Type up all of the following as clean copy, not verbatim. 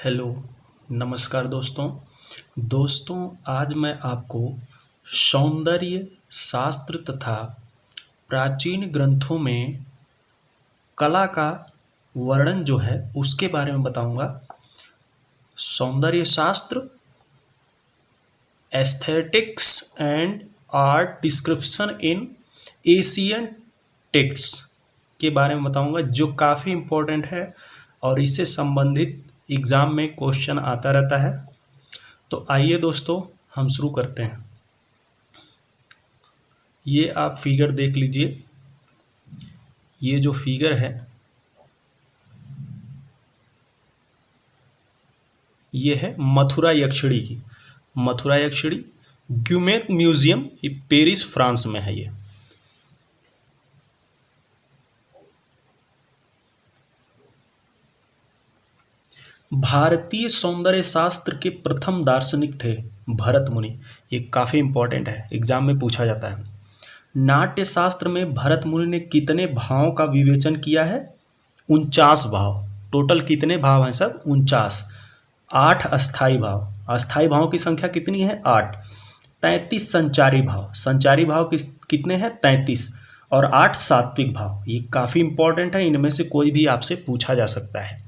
Hello, नमस्कार दोस्तों। आज मैं आपको सौंदर्य शास्त्र तथा प्राचीन ग्रंथों में कला का वर्णन जो है उसके बारे में बताऊंगा। सौंदर्य शास्त्र, aesthetics and art description in Asian text के बारे में बताऊंगा, जो काफ़ी इम्पोर्टेंट है और इससे संबंधित एग्ज़ाम में क्वेश्चन आता रहता है। तो आइए दोस्तों, हम शुरू करते हैं। ये आप फिगर देख लीजिए। ये जो फिगर है ये है मथुरा यक्षिणी की। मथुरा यक्षिणी ग्यूमेत म्यूजियम, ये पेरिस फ्रांस में है। ये भारतीय सौंदर्य शास्त्र के प्रथम दार्शनिक थे भरत मुनि। ये काफ़ी इंपॉर्टेंट है, एग्जाम में पूछा जाता है। नाट्य शास्त्र में भरत मुनि ने कितने भावों का विवेचन किया है? 49 भाव। टोटल कितने भाव हैं सब? 49। 8 अस्थाई भाव। अस्थाई भावों की संख्या कितनी है? 8। 33 संचारी भाव। संचारी भाव कितने हैं? 33। और 8 सात्विक भाव। ये काफ़ी इंपॉर्टेंट है, इनमें से कोई भी आपसे पूछा जा सकता है।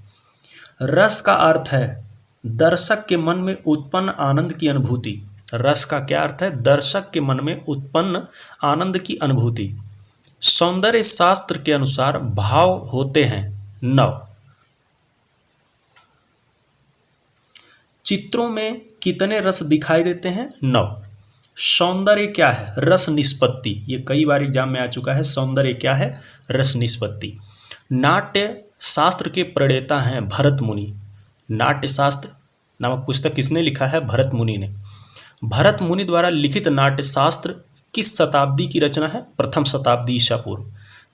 रस का अर्थ है दर्शक के मन में उत्पन्न आनंद की अनुभूति। रस का क्या अर्थ है? दर्शक के मन में उत्पन्न आनंद की अनुभूति। सौंदर्य शास्त्र के अनुसार भाव होते हैं 9। चित्रों में कितने रस दिखाई देते हैं? 9। सौंदर्य क्या है? रस निष्पत्ति। ये कई बार एग्जाम में आ चुका है। सौंदर्य क्या है? रस निष्पत्ति। नाट्य शास्त्र के प्रणेता हैं भरत मुनि। नाट्य शास्त्र नामक पुस्तक किसने लिखा है? भरत मुनि ने। भरत मुनि द्वारा लिखित नाट्य शास्त्र किस शताब्दी की रचना है? प्रथम शताब्दी ईसा पूर्व।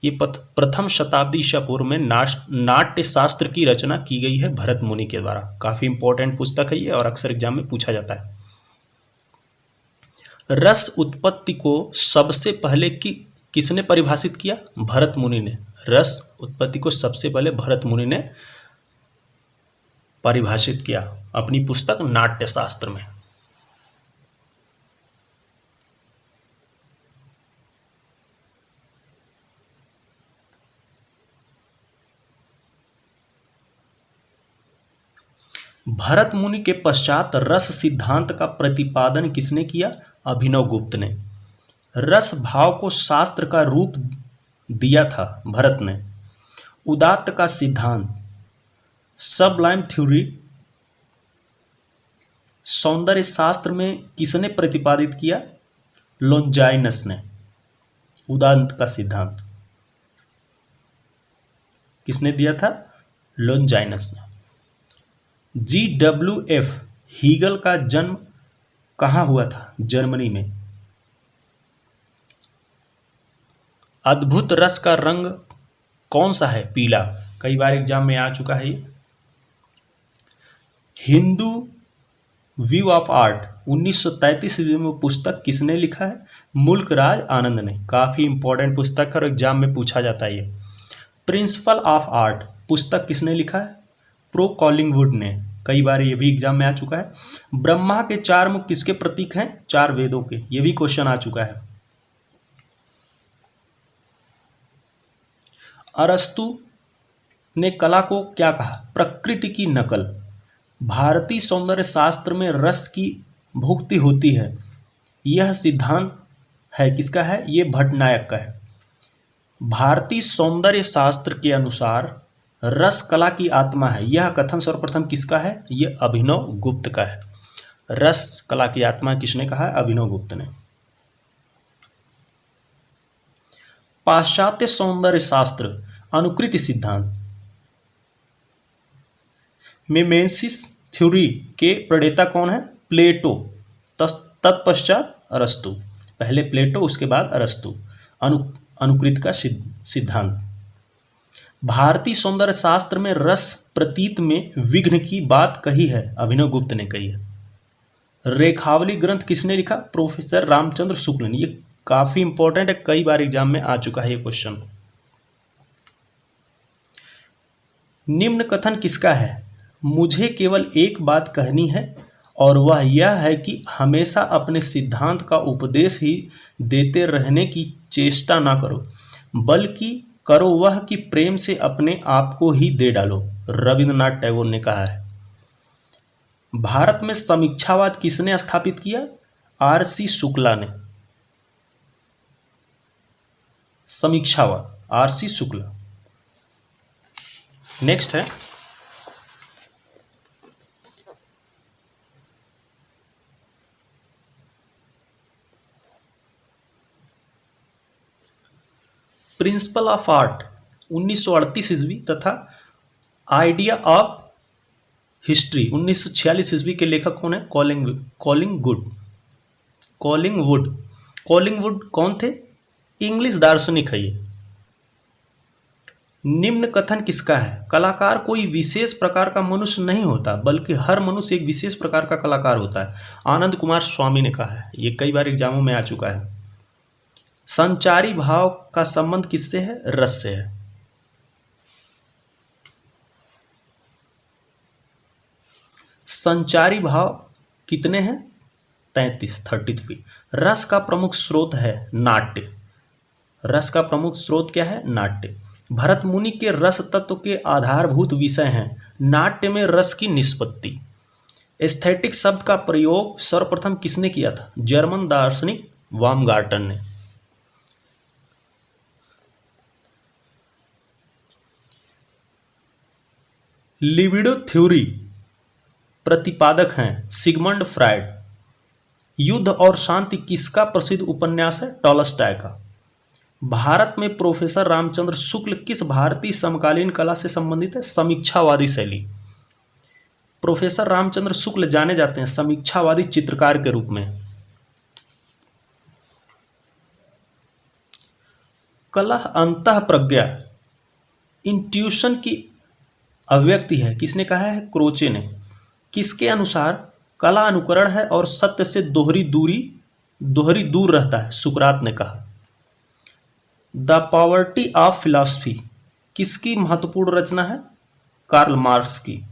ये प्रथम शताब्दी ईसा पूर्व में नाट्य शास्त्र की रचना की गई है भरत मुनि के द्वारा। काफी इंपॉर्टेंट पुस्तक है ये और अक्सर एग्जाम में पूछा जाता है। रस उत्पत्ति को सबसे पहले किसने परिभाषित किया? भरत मुनि ने। रस उत्पत्ति को सबसे पहले भरत मुनि ने परिभाषित किया अपनी पुस्तक नाट्य शास्त्र में। भरत मुनि के पश्चात रस सिद्धांत का प्रतिपादन किसने किया? अभिनव गुप्त ने। रस भाव को शास्त्र का रूप दिया था भरत ने। उदात्त का सिद्धांत, सबलाइम थ्योरी, सौंदर्य शास्त्र में किसने प्रतिपादित किया? लोंजाइनस ने। उदात्त का सिद्धांत किसने दिया था? लोंजाइनस ने। GWF हीगल का जन्म कहाँ हुआ था? जर्मनी में। अद्भुत रस का रंग कौन सा है? पीला। कई बार एग्जाम में आ चुका है ये। हिंदू व्यू ऑफ आर्ट 1933 ईस्वी में पुस्तक किसने लिखा है? मुल्कराज आनंद ने। काफी इंपॉर्टेंट पुस्तक है और एग्जाम में पूछा जाता है ये। प्रिंसिपल ऑफ आर्ट पुस्तक किसने लिखा है? प्रो कॉलिंगवुड ने। कई बार ये भी एग्जाम में आ चुका है। ब्रह्मा के 4 मुख किसके प्रतीक हैं? 4 वेदों के। ये भी क्वेश्चन आ चुका है। अरस्तु ने कला को क्या कहा? प्रकृति की नकल। भारतीय सौंदर्य शास्त्र में रस की भुक्ति होती है, यह सिद्धांत है किसका है? ये भट्टनायक का है। भारतीय सौंदर्य शास्त्र के अनुसार रस कला की आत्मा है, यह कथन सर्वप्रथम किसका है? यह अभिनव गुप्त का है। रस कला की आत्मा किसने कहा है? अभिनव गुप्त ने। पाश्चात्य सौंदर्य शास्त्र अनुकृति सिद्धांत, मिमेसिस थ्योरी के प्रणेता कौन है? प्लेटो। तत्पश्चात अरस्तु। पहले प्लेटो, उसके बाद अरस्तु। अनुकृति का सिद्धांत। भारतीय सौंदर्य शास्त्र में रस प्रतीत में विघ्न की बात कही है, अभिनव गुप्त ने कही है। रेखावली ग्रंथ किसने लिखा? प्रोफेसर रामचंद्र शुक्ल ने। ये काफी इंपॉर्टेंट है, कई बार एग्जाम में आ चुका है ये क्वेश्चन। निम्न कथन किसका है? मुझे केवल एक बात कहनी है और वह यह है कि हमेशा अपने सिद्धांत का उपदेश ही देते रहने की चेष्टा ना करो, बल्कि करो वह कि प्रेम से अपने आप को ही दे डालो। रविंद्रनाथ टैगोर ने कहा है। भारत में समीक्षावाद किसने स्थापित किया? आर.सी. शुक्ला ने। समीक्षावाद आर.सी. शुक्ला। नेक्स्ट है प्रिंसिपल ऑफ आर्ट 1938 ईस्वी तथा आइडिया ऑफ हिस्ट्री 1946 ईस्वी के लेखक कौन है? कॉलिंगवुड। कॉलिंगवुड कौन थे? इंग्लिश दार्शनिक है ये। निम्न कथन किसका है? कलाकार कोई विशेष प्रकार का मनुष्य नहीं होता, बल्कि हर मनुष्य एक विशेष प्रकार का कलाकार होता है। आनंद कुमार स्वामी ने कहा है। ये कई बार एग्जामों में आ चुका है। संचारी भाव का संबंध किससे है? रस से है। संचारी भाव कितने हैं? 33। रस का प्रमुख स्रोत है नाट्य। रस का प्रमुख स्रोत क्या है? नाट्य। भरत मुनि के रस तत्व के आधारभूत विषय हैं नाट्य में रस की निष्पत्ति। एस्थेटिक शब्द का प्रयोग सर्वप्रथम किसने किया था? जर्मन दार्शनिक बाumgarten ने। लिबिडो थ्योरी प्रतिपादक हैं सिगमंड फ्रायड। युद्ध और शांति किसका प्रसिद्ध उपन्यास है? टॉलस्टॉय का। भारत में प्रोफेसर रामचंद्र शुक्ल किस भारतीय समकालीन कला से संबंधित है? समीक्षावादी शैली। प्रोफेसर रामचंद्र शुक्ल जाने जाते हैं समीक्षावादी चित्रकार के रूप में। कला अंतः प्रज्ञा इंट्यूशन की अभिव्यक्ति है। किसने कहा है? क्रोचे ने। किसके अनुसार कला अनुकरण है और सत्य से दोहरी दूर रहता है? सुकरात ने कहा। द पॉवर्टी ऑफ फिलॉसफी किसकी महत्वपूर्ण रचना है? कार्ल मार्क्स की।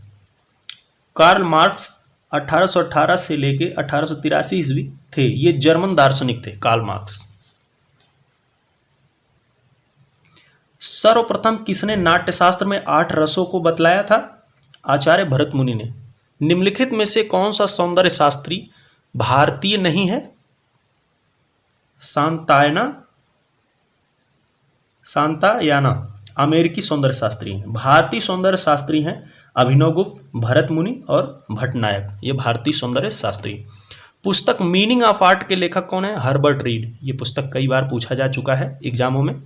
कार्ल मार्क्स 1818 से लेकर 1883 ईस्वी थे। ये जर्मन दार्शनिक थे कार्ल मार्क्स। सर्वप्रथम किसने नाट्यशास्त्र में 8 रसों को बतलाया था? आचार्य भरत मुनि ने। निम्नलिखित में से कौन सा सौंदर्य शास्त्री भारतीय नहीं है? सांतायाना अमेरिकी सौंदर्य शास्त्री हैं। भारतीय सौंदर्य शास्त्री हैं अभिनवगुप्त, भरत मुनि और भट्टनायक। ये भारतीय सौंदर्य शास्त्री। पुस्तक मीनिंग ऑफ आर्ट के लेखक कौन है? Herbert read. ये पुस्तक कई बार पूछा जा चुका है एग्जामों में।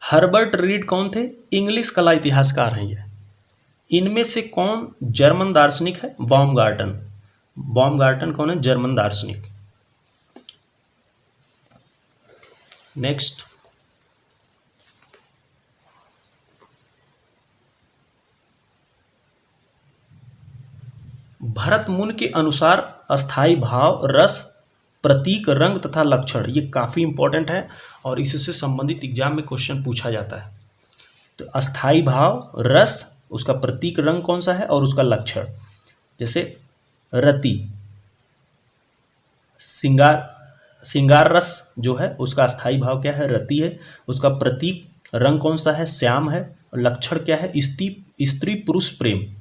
हर्बर्ट रीड कौन थे? इंग्लिश कला इतिहासकार हैं ये। इनमें से कौन जर्मन दार्शनिक है? बाumgarten कौन है? जर्मन दार्शनिक। नेक्स्ट, भरत मुनि के अनुसार अस्थाई भाव, रस, प्रतीक, रंग तथा लक्षण ये काफ़ी इंपॉर्टेंट है और इससे संबंधित एग्जाम में क्वेश्चन पूछा जाता है। तो अस्थाई भाव, रस, उसका प्रतीक रंग कौन सा है और उसका लक्षण। जैसे रति, श्रृंगार रस जो है उसका अस्थाई भाव क्या है? रति है। उसका प्रतीक रंग कौन सा है? श्याम है। और लक्षण क्या है? स्त्री पुरुष प्रेम।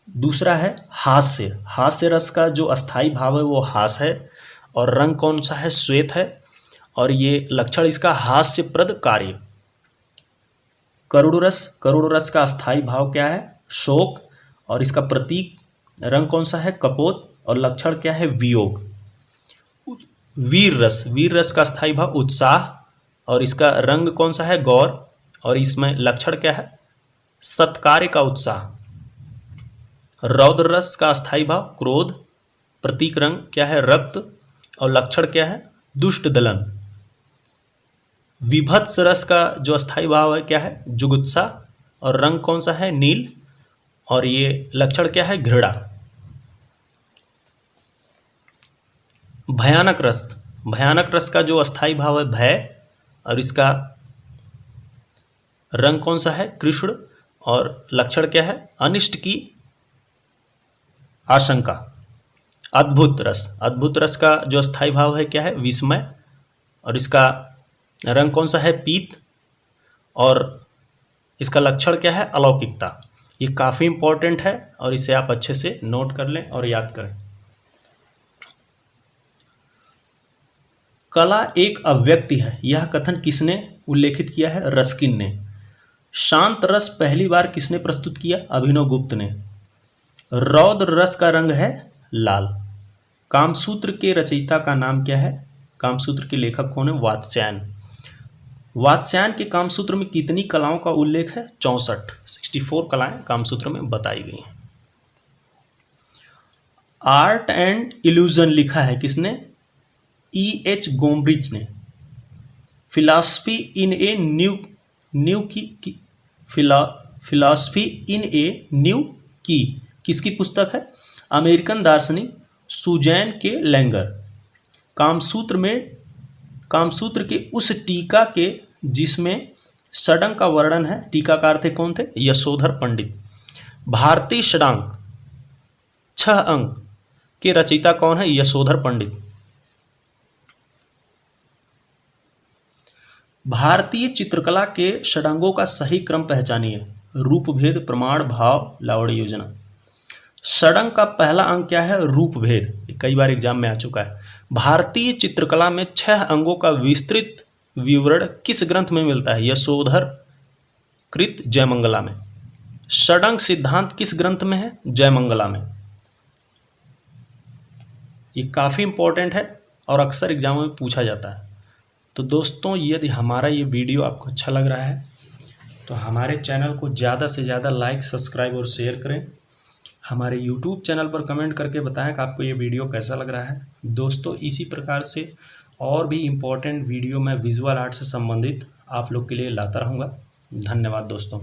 दूसरा है हास्य रस का जो अस्थाई भाव है वो हास है और रंग कौन सा है? श्वेत है। और ये लक्षण इसका हास्यप्रद कार्य। करुण रस का अस्थाई भाव क्या है? शोक। और इसका प्रतीक रंग कौन सा है? कपोत। और लक्षण क्या है? वियोग। वीर रस का अस्थाई भाव उत्साह और इसका रंग कौन सा है? गौर। और इसमें लक्षण क्या है? सत्कार्य का उत्साह। रौद्र रस का अस्थाई भाव क्रोध। प्रतीक रंग क्या है? रक्त। और लक्षण क्या है? दुष्ट दलन। विभत्स रस का जो अस्थाई भाव है क्या है? जुगुत्सा। और रंग कौन सा है? नील। और ये लक्षण क्या है? घृणा। भयानक रस का जो अस्थाई भाव है भय और इसका रंग कौन सा है? कृष्ण। और लक्षण क्या है? अनिष्ट की आशंका। अद्भुत रस, अद्भुत रस का जो स्थायी भाव है क्या है? विस्मय। और इसका रंग कौन सा है? पीत। और इसका लक्षण क्या है? अलौकिकता। ये काफ़ी इंपॉर्टेंट है और इसे आप अच्छे से नोट कर लें और याद करें। कला एक अभिव्यक्ति है, यह कथन किसने उल्लेखित किया है? रस्किन ने। शांत रस पहली बार किसने प्रस्तुत किया? अभिनव गुप्त ने। रौद्र रस का रंग है लाल। कामसूत्र के रचयिता का नाम क्या है? कामसूत्र के लेखक कौन है? वात्स्यायन। वात्स्यायन के कामसूत्र में कितनी कलाओं का उल्लेख है? 64 कलाएं कामसूत्र में बताई गई हैं। आर्ट एंड इल्यूजन लिखा है किसने? E.H. गोम्ब्रिच ने। फिलॉसफी इन ए न्यू की किसकी पुस्तक है? अमेरिकन दार्शनिक सुजैन के लैंगर। कामसूत्र के उस टीका के जिसमें षडंग का वर्णन है, टीकाकार थे कौन थे? यशोधर पंडित। भारतीय षडांग 6 अंक के रचयिता कौन है? यशोधर पंडित। भारतीय चित्रकला के षडांगों का सही क्रम पहचानिए। रूपभेद, प्रमाण, भाव, लावण्य योजना। षडंग का पहला अंग क्या है? रूपभेद। ये कई बार एग्जाम में आ चुका है। भारतीय चित्रकला में 6 अंगों का विस्तृत विवरण किस ग्रंथ में मिलता है? यशोधर कृत जयमंगला में। षडंग सिद्धांत किस ग्रंथ में है? जयमंगला में। ये काफ़ी इंपॉर्टेंट है और अक्सर एग्जामों में पूछा जाता है। तो दोस्तों, यदि हमारा ये वीडियो आपको अच्छा लग रहा है तो हमारे चैनल को ज़्यादा से ज़्यादा लाइक, सब्सक्राइब और शेयर करें। हमारे YouTube चैनल पर कमेंट करके बताएं कि आपको ये वीडियो कैसा लग रहा है। दोस्तों, इसी प्रकार से और भी इम्पोर्टेंट वीडियो मैं विजुअल आर्ट से संबंधित आप लोग के लिए लाता रहूँगा। धन्यवाद दोस्तों।